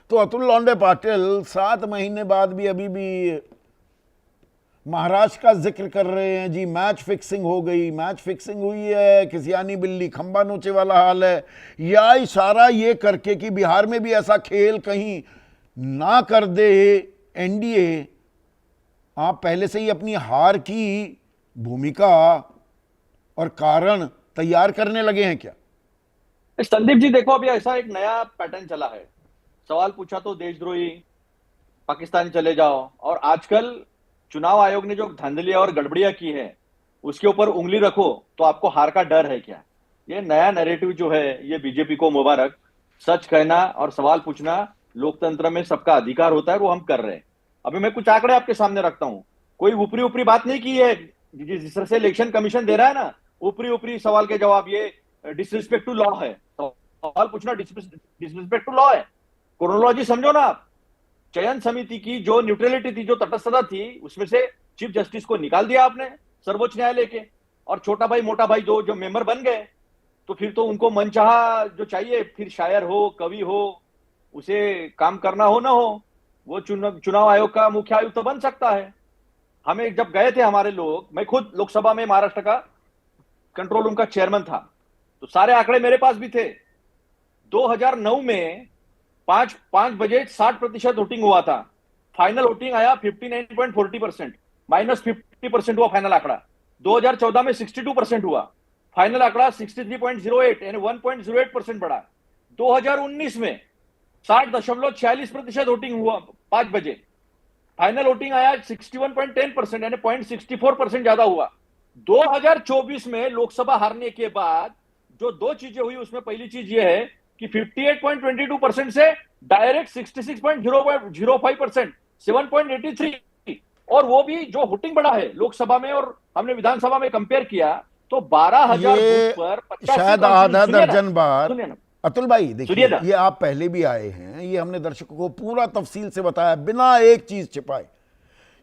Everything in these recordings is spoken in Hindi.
तो अतुल लॉन्डे पाटिल 7 महीने बाद भी अभी भी महाराष्ट्र का जिक्र कर रहे हैं जी। मैच फिक्सिंग हो गई, मैच फिक्सिंग हुई है, किसियानी बिल्ली खंबा नोचे वाला हाल है। या इशारा ये करके कि बिहार में भी ऐसा खेल कहीं ना कर दे एनडीए, आप पहले से ही अपनी हार की भूमिका और कारण तैयार करने लगे हैं क्या? संदीप जी देखो, अभी ऐसा एक नया पैटर्न चला है। सवाल पूछा तो देशद्रोही, पाकिस्तान चले जाओ। और आजकल चुनाव आयोग ने जो धांधलियां और गड़बड़ियां की है उसके ऊपर उंगली रखो तो आपको हार का डर है क्या? ये नया नैरेटिव जो है, ये बीजेपी को मुबारक। सच कहना और सवाल पूछना लोकतंत्र में सबका अधिकार होता है, वो हम कर रहे हैं। अभी मैं कुछ आंकड़े आपके सामने रखता हूं। कोई ऊपरी ऊपरी बात नहीं की है। जिस तरह से इलेक्शन कमीशन दे रहा है ना, ऊपरी ऊपरी सवाल के जवाब, ये डिसरिस्पेक्ट टू लॉ है। सवाल पूछना डिसरिस्पेक्ट टू लॉ है। क्रोनोलॉजी समझो ना आप। चयन समिति की जो न्यूट्रलिटी थी, जो तटस्थता थी, उसमें से चीफ जस्टिस को निकाल दिया आपने सर्वोच्च न्यायालय के। और छोटा भाई मोटा भाई जो जो मेंबर बन गए, तो फिर तो उनको मनचाहा जो चाहिए, फिर शायर हो कवि हो, उसे काम करना हो ना हो, वो चुनाव आयोग का मुख्य आयुक्त बन सकता है। हमें जब गए थे हमारे लोग, मैं खुद लोकसभा में महाराष्ट्र का कंट्रोल रूम का चेयरमैन था, तो सारे आंकड़े मेरे पास भी थे। 2009 में 5 बजे 60% वोटिंग हुआ था। फाइनल वोटिंग आया 59.40%, -50% हुआ फाइनल आंकड़ा। 2014 में 62% हुआ, फाइनल आंकड़ा 63.08 यानी 1.08% बढ़ा। 2019 में 60.46% वोटिंग हुआ 5 बजे, फाइनल वोटिंग आया 61.10% यानी 0.64% ज्यादा हुआ। 2024 में लोकसभा हारने के बाद जो दो चीजें हुई, उसमें पहली चीज यह है कि 58.22% से डायरेक्ट 66.05%, 7.83। और वो भी जो वोटिंग बढ़ा है लोकसभा में और हमने विधानसभा में कंपेयर किया, तो 12,000 बूथ ये पर 85 शायद कॉन्स्टिट्यूंसी। आधा सुनिए ना, दर्जन बार। सुनिए ना, अतुल भाई सुनिए देखिए, ना। ये आप पहले भी आए हैं, ये हमने दर्शकों को पूरा तफसील से बताया बिना एक चीज छिपाए।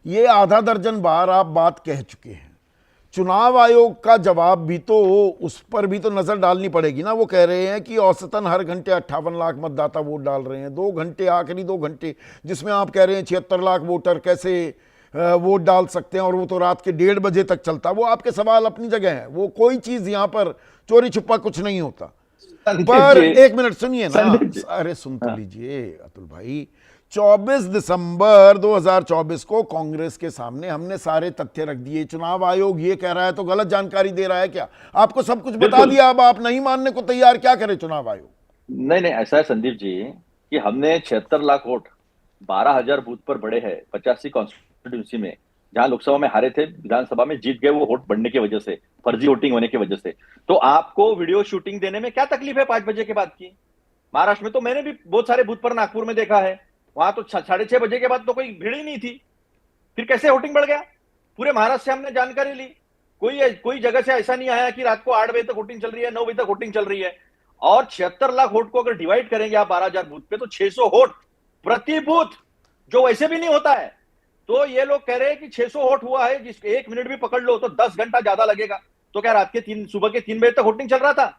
ये आधा दर्जन बार आप बात कह चुके हैं। चुनाव आयोग का जवाब भी तो, उस पर भी तो नजर डालनी पड़ेगी ना। वो कह रहे हैं कि औसतन हर घंटे 58 लाख मतदाता वोट डाल रहे हैं। 2 घंटे, आखिरी 2 घंटे जिसमें आप कह रहे हैं 76 लाख वोटर कैसे वोट डाल सकते हैं, और वो तो रात के 1:30 बजे तक चलता। वो आपके सवाल अपनी जगह है, वो कोई चीज यहां पर चोरी छुपा कुछ नहीं होता। संदीप पर जी, एक मिनट सुनिए ना। संदीप जी। अरे सुन तो हाँ, लीजिए अतुल भाई। 24 दिसंबर 2024 को कांग्रेस के सामने हमने सारे तथ्य रख दिए। चुनाव आयोग ये कह रहा है तो गलत जानकारी दे रहा है क्या? आपको सब कुछ बता बिल्कुल। दिया, अब आप नहीं मानने को तैयार, क्या करे चुनाव आयोग? नहीं नहीं, ऐसा है संदीप जी कि हमने 76 लाख वोट 12,000 बूथ पर बढ़े हैं 85 कॉन्स्टिट्यूंसी में। जहां लोकसभा में हारे थे, विधानसभा में जीत गए, वो वोट बढ़ने की वजह से, फर्जी वोटिंग होने की वजह से। तो आपको वीडियो शूटिंग देने में क्या तकलीफ है 5 बजे के बाद की? महाराष्ट्र में तो मैंने भी बहुत सारे बूथ पर नागपुर में देखा है, वहां तो 6:30 बजे के बाद तो कोई भीड़ ही नहीं थी। फिर कैसे वोटिंग बढ़ गया? पूरे महाराष्ट्र से हमने जानकारी ली। कोई कोई जगह से ऐसा नहीं आया कि रात को 8 बजे तक वोटिंग चल रही है, 9 बजे तक वोटिंग चल रही है। और 76 लाख वोट को अगर डिवाइड करेंगे आप 12,000 बूथ पे, तो 600 वोट प्रति बूथ, जो वैसे भी नहीं होता है। तो ये लोग कह रहे हैं कि 600 वोट हुआ है, जिस 1 मिनट भी पकड़ लो तो 10 घंटा ज्यादा लगेगा। तो क्या रात के 3 सुबह के 3 बजे तक वोटिंग चल रहा था?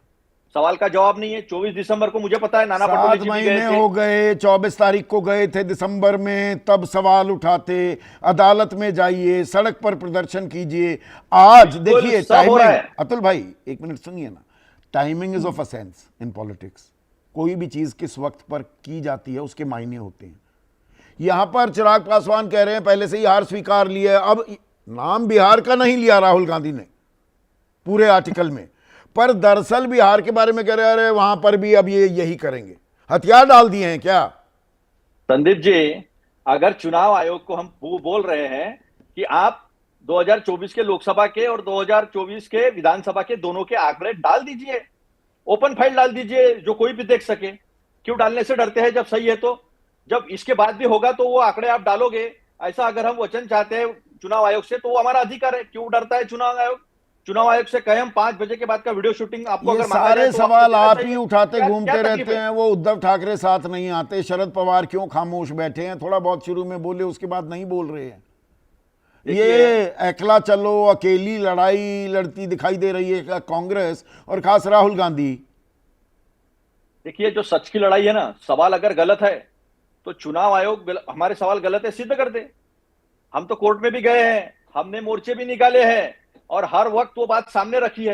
सवाल का जवाब नहीं है। 24 दिसंबर को मुझे पता है नाना पटोले सात जी भी गए महीने थे। हो गए, 24 तारीख को गए थे दिसंबर में, तब सवाल उठाते। अदालत में जाइए, सड़क पर प्रदर्शन कीजिए। आज बिल्कुल देखिए सब हो रहा टाइमिंग, है। अतुल भाई एक मिनट सुनिए ना। Timing is of असेंस in politics. कोई भी चीज किस वक्त पर की जाती है उसके मायने होते हैं। यहां पर चिराग पासवान कह रहे हैं पहले से ही हार स्वीकार ली है। अब नाम बिहार का नहीं लिया राहुल गांधी ने पूरे आर्टिकल में, पर दरअसल बिहार के बारे में कह रहे हैं वहां पर भी अब ये यही करेंगे। हथियार डाल दिए हैं क्या? संदीप जी, अगर चुनाव आयोग को हम बोल रहे हैं कि आप 2024 के लोकसभा के और 2024 के विधानसभा के दोनों के आंकड़े डाल दीजिए, ओपन फाइल डाल दीजिए, जो कोई भी देख सके। क्यों डालने से डरते हैं? जब सही है तो, जब इसके बाद भी होगा तो वो आंकड़े आप डालोगे। ऐसा अगर हम वचन चाहते हैं चुनाव आयोग से, तो वो हमारा अधिकार है। क्यों डरता है चुनाव आयोग? चुनाव आयोग से कहे हम 5 बजे के बाद का वीडियो शूटिंग आपको ये अगर मांगा जाए सारे तो आपको सवाल देना आप ही चाहिए। उठाते क्या क्या घूमते तकलीफ रहते है? हैं। वो उद्धव ठाकरे साथ नहीं आते, शरद पवार क्यों खामोश बैठे हैं? थोड़ा बहुत शुरू में बोले, उसके बाद नहीं बोल रहे हैं। देखिए, ये अकेला चलो, अकेली लड़ाई लड़ती दिखाई दे रही है कांग्रेस, और खास राहुल गांधी। देखिए जो सच की लड़ाई है ना, सवाल अगर गलत है तो चुनाव आयोग हमारे सवाल गलत है सिद्ध कर दे। हम तो कोर्ट में भी गए हैं, हमने मोर्चे भी निकाले हैं और हर वक्त वो बात सामने रखी है।